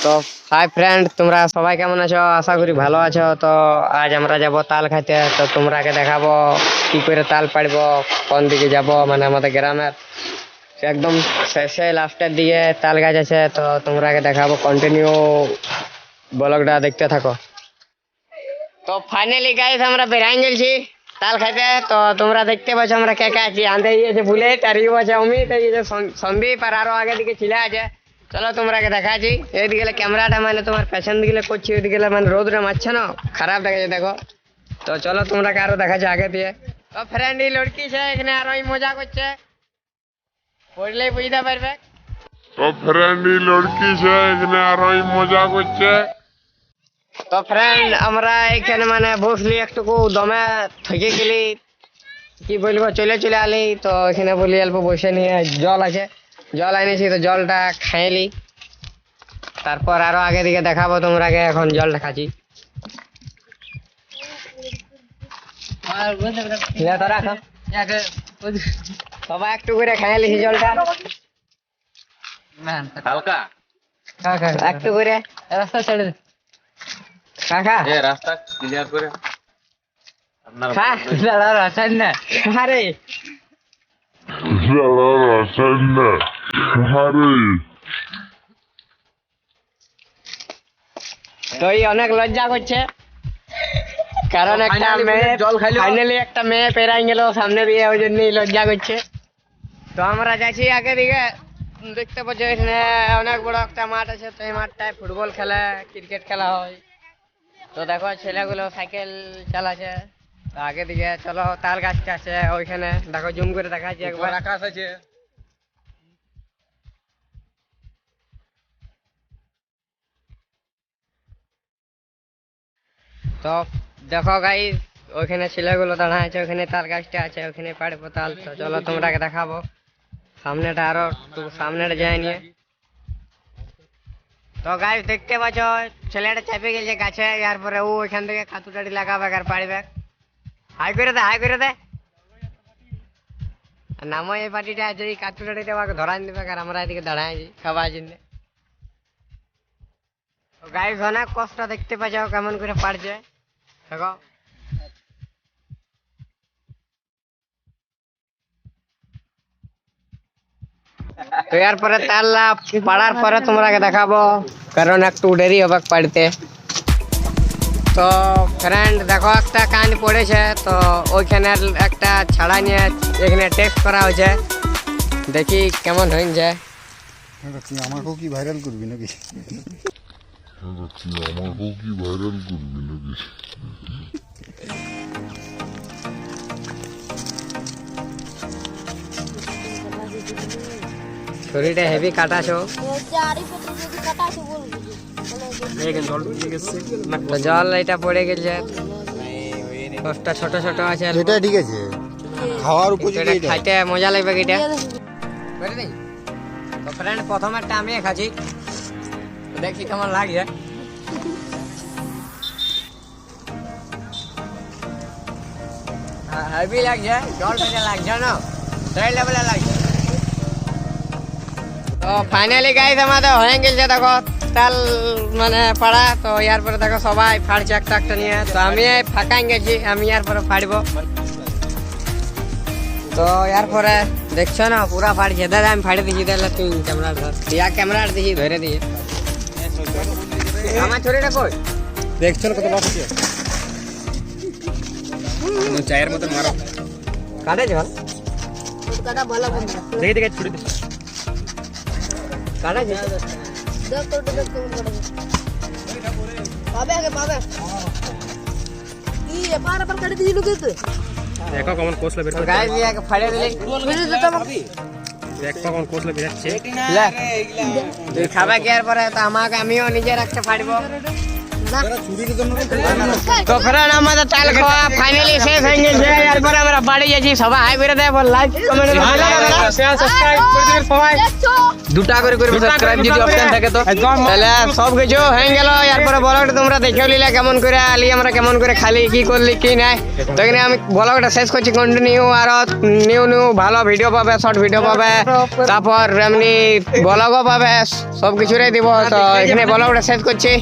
তো hi friend, তোমরা সবাই কেমন আছো? আশা করি ভালো আছো। তো আজ আমরা যাব তাল খাইতে। তো তোমরাকে দেখাবো কি করে তাল পাড়বো, কোন দিকে যাব, মানে আমাদের গ্রামের একদম শেষে লাস্টের দিকে তাল গাছ আছে। তো তোমরাকে দেখাবো, কন্টিনিউ ব্লগটা দেখতে থাকো। তো ফাইনালি গাইস আমরা বেরাই গেছি তাল খাইতে। তো তোমরা দেখতে পাচ্ছ আমরা কে কে আছি। আনতে গিয়েছে বুলেট, আর ইউ আছে অমিত, এই যে সন্দীপ, আর আরো আগে দিকে ছিল আছে। চলো তোমরাকে দেখাচ্ছি। এইদিকে ক্যামেরাটা মানে তোমার পেছন দিকে করছি, ওইদিকে মানে রোদটা মারছে না, খারাপ দেখাচ্ছে দেখো। তো চলো তোমরাকে আরো দেখাচ্ছি আগে দিয়ে। তো ফ্রেন্ড এই লড়কি সে এখানে আরো মজা করছে, পড়লেই বুঝতে পারবে। তো ফ্রেন্ড এই লড়কি সে এখানে আরোই মজা করছে। তো ফ্রেন্ড আমরা এখানে মানে বসলি একটুকু দমে থেকে গেলি, কি বলবো, চলে চলে আলি। তো এখানে বলি অল্প বসে নিয়ে জল আছে, জল এনেছি, তো জলটা খাইলি। তারপর আরো আগে দিকে দেখাবো তোমরাকে, এখন জলটা খাচ্ছি। সবাই একটু করে খাই লিছি জলটা, হালকা একটু করে রাস্তা ছেড়ে দে। কাকা রাস্তা ক্লিয়ার করে আপনার খা রাসায়ন না, আরে তো এই অনেক লজ্জা করছে, কারণ একটা মেয়ে জল খাইলো। ফাইনালি একটা মেয়ে পেরাই গেল সামনে দিয়ে, ওই জন্যই লজ্জা করছে। তো আমরা যাচ্ছি আগে দিকে। দেখতে পাচ্ছ এখানে অনেক বড় একটা মাঠ আছে। তো এই মাঠটায় ফুটবল খেলা, ক্রিকেট খেলা হয়। তো দেখো ছেলেগুলো সাইকেল চালাচ্ছে। তো আগে দিকে চলো, তাল গাছটা আছে ওইখানে, দেখো জুম করে দেখাচ্ছি একবার। আকাশ আছে। তো দেখো গাইস, ওইখানে ছেলেগুলো দাঁড়ায় আছে, ওখানে তাল গাছটা আছে, ওখানে পাড়বো তাল। তো চলো তোমরাকে দেখাবো সামনেটা, আরো সামনেটা যায় নিয়ে। তো গাইস দেখতে পাচ্ছ ছেলেটা চেপে গেছে গাছে, এরপরে ও ওইখান থেকে খাতুটাড়ি লাগাবে আর পাড়বে। হাই করে দে, হাই করে দে। আর নামো এই পার্টিটা আছে, এই কাতুটাড়িটা ওকে ধরান দিবে, আর আমরা এদিকে দাঁড়ায় আছি খাবার জন্য। তো গাইস অনেক কষ্ট দেখতে পাচ্ছ কেমন করে পাড়ছে, দেখো। তো এরপরে তাল্লা পাড়ার পরে তোমরাকে দেখাবো, কারণ একটু দেরি হবে পাড়তে। তো ফ্রেন্ড দেখো একটা কাহিনী পড়েছে, তো ওইখানে একটা ছাড়া নিয়ে এখানে টেস্ট করা হয়েছে, দেখি কেমন হয়েছে। আমাকেও কি ভাইরাল করবি নাকি? ছুরিটা হেভি কাটাছো। তো জল এটা পড়ে গেছে, দশটা ছোট ছোট আছে। এটা ঠিক আছে, খাওয়ার উপযোগী এটা এটা। খাইতে মজা লাগবে এটা। তো ফ্রেন্ড প্রথম একটা আমি খাচ্ছি, দেখি কেমন লাগছে। হেভি লাগছে, জল পেটে লাগছে না, সেই লেভেলে লাগছে। তো ফাইনালি গাইস আমাদের হয়ে গেছে দেখো তাল মানে পাড়া। তো এরপরে দেখো সবাই ফাড়ছে একটা একটা নিয়ে। তো আমি ফাঁকাই গেছি, আমি এরপরে ফাড়বো। তো এরপরে দেখছো না পুরা ফাড়ছে। দাদা আমি ফাড়ে দিচ্ছি, তাহলে তুই ক্যামেরা ধর, ইয়া ক্যামেরা দিচ্ছি ধরে দিয়ে। আমার ছড়িটা কই দেখছো কত লস আছে, চায়ের মতো মারো। কাটে জল দেখে দেখে ছুটি কাটে জল। দেখো কেমন কোসলে বের গাইস ইয়া ফাড়ে দিলে দেখো কেমন কোসলে বেরাচ্ছে। তুই খাবা কি এরপরে? তো আমাকে আমিও নিজের একটা ফাড়বো। তো ফ্রেন্ড আমাদের তাল খাওয়া ফাইনালি শেষ হয়ে গেছে, এরপরে আমরা বাড়ি যাচ্ছি। সবাই হাই করে দেয়, লাইক কমেন্ট সাবস্ক্রাইব করে দিবেন সবাই, দুটা করে করবে সাবস্ক্রাইব যদি অপশন থাকে তো। তাহলে সব কিছু হয়ে গেল, এরপরে ব্লগটা তোমরা দেখেও নিলে কেমন করে আলি আমরা, কেমন করে খালি কি করলি কি নাই। তো এখানে আমি ব্লগটা শেষ করছি, কন্টিনিউ আরো নিউ নিউ ভালো ভিডিও পাবে, শর্ট ভিডিও পাবে, তারপর এমনি ব্লগও পাবে, সব কিছুটাই দিব। তো এখানে ব্লগটা শেষ করছি।